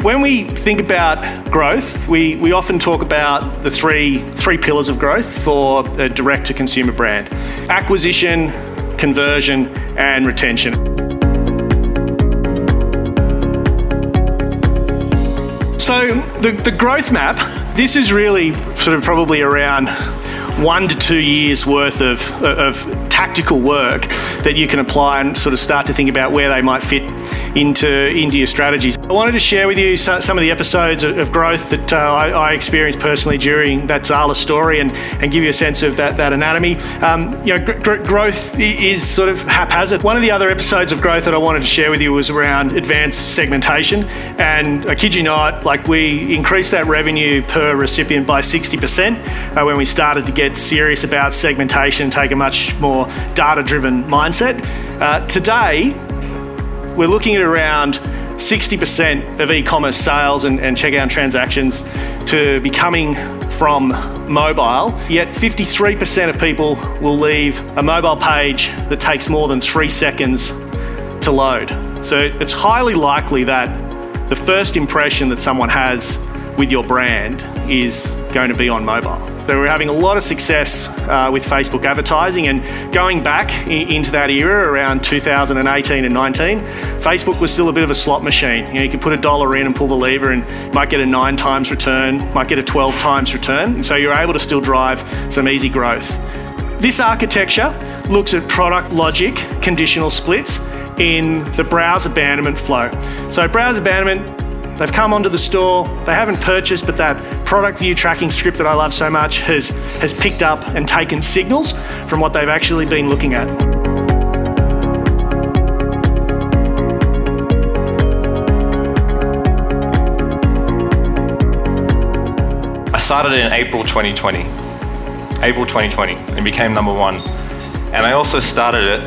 When we think about growth, we often talk about the three pillars of growth for a direct-to-consumer brand: acquisition, conversion, and retention. So the growth map, this is really sort of probably around 1 to 2 years worth of tactical work that you can apply and sort of start to think about where they might fit into your strategies. I wanted to share with you some of the episodes of growth that I experienced personally during that Zala story and give you a sense of that anatomy. Growth is sort of haphazard. One of the other episodes of growth that I wanted to share with you was around advanced segmentation. And I kid you not, we increased that revenue per recipient by 60% when we started to get serious about segmentation and take a much more data-driven mindset. Today, we're looking at around 60% of e-commerce sales and checkout transactions to be coming from mobile, yet 53% of people will leave a mobile page that takes more than 3 seconds to load. So it's highly likely that the first impression that someone has with your brand is going to be on mobile. So we're having a lot of success with Facebook advertising, and going back into that era around 2018 and 19, Facebook was still a bit of a slot machine. You could put $1 in and pull the lever and you might get a 9 times return, might get a 12 times return. And so you're able to still drive some easy growth. This architecture looks at product logic conditional splits in the browse abandonment flow. So browse abandonment, they've come onto the store, they haven't purchased, but that product view tracking script that I love so much has picked up and taken signals from what they've actually been looking at. I started in April 2020, and became number 1. And I also started it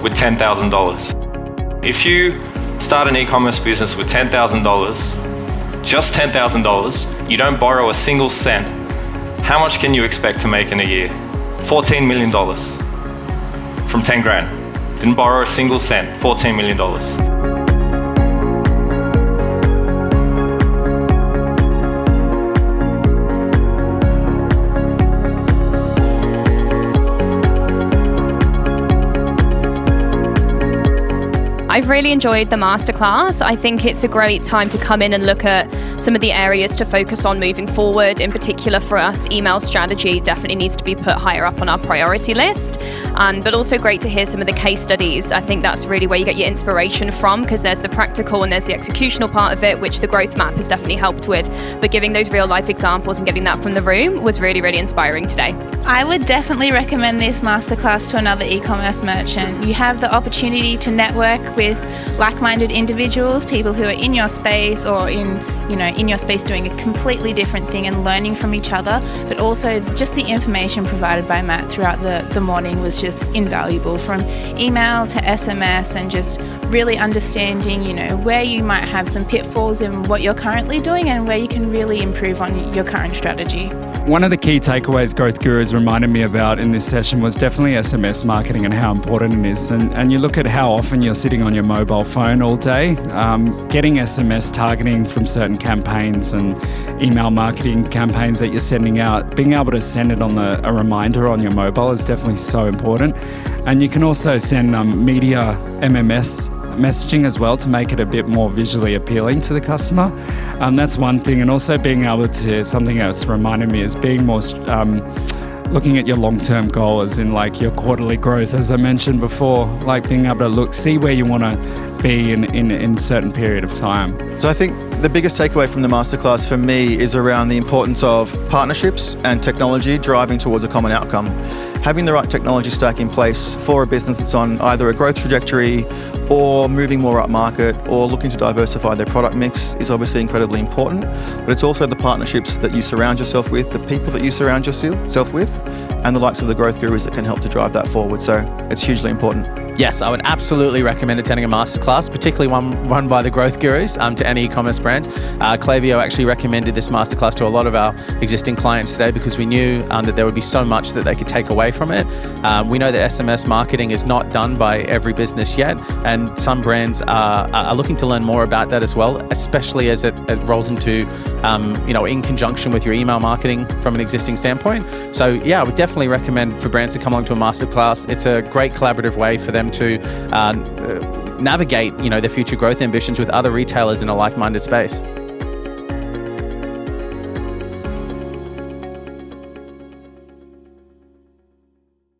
with $10,000. If you start an e-commerce business with $10,000, just $10,000, you don't borrow a single cent, how much can you expect to make in a year? $14 million from 10 grand. Didn't borrow a single cent, $14 million. I've really enjoyed the masterclass. I think it's a great time to come in and look at some of the areas to focus on moving forward. In particular for us, email strategy definitely needs to be put higher up on our priority list. But also great to hear some of the case studies. I think that's really where you get your inspiration from, because there's the practical and there's the executional part of it, which the growth map has definitely helped with. But giving those real life examples and getting that from the room was really, really inspiring today. I would definitely recommend this masterclass to another e-commerce merchant. You have the opportunity to network with like-minded individuals, people who are in your space or in your space doing a completely different thing and learning from each other. But also just the information provided by Matt throughout the morning was just invaluable, from email to SMS, and just really understanding, where you might have some pitfalls in what you're currently doing and where you can really improve on your current strategy. One of the key takeaways Growth Gurus reminded me about in this session was definitely SMS marketing and how important it is. And you look at how often you're sitting on your mobile phone all day, getting SMS targeting from certain campaigns and email marketing campaigns that you're sending out, being able to send it on a reminder on your mobile is definitely so important. And you can also send media MMS messaging as well to make it a bit more visually appealing to the customer. That's one thing. And also being able to, something else reminded me is being more looking at your long-term goal, as in your quarterly growth, as I mentioned before, being able to see where you want to be in a certain period of time. So I think the biggest takeaway from the masterclass for me is around the importance of partnerships and technology driving towards a common outcome. Having the right technology stack in place for a business that's on either a growth trajectory or moving more up market or looking to diversify their product mix is obviously incredibly important, but it's also the partnerships that you surround yourself with, the people that you surround yourself with, and the likes of the growth gurus that can help to drive that forward. So it's hugely important. Yes, I would absolutely recommend attending a masterclass, particularly one run by the growth gurus to any e-commerce brands. Klaviyo actually recommended this masterclass to a lot of our existing clients today because we knew that there would be so much that they could take away from it. We know that SMS marketing is not done by every business yet, and some brands are looking to learn more about that as well, especially as it rolls into, in conjunction with your email marketing from an existing standpoint. So yeah, I would definitely recommend for brands to come along to a masterclass. It's a great collaborative way for them to navigate, their future growth ambitions with other retailers in a like-minded space.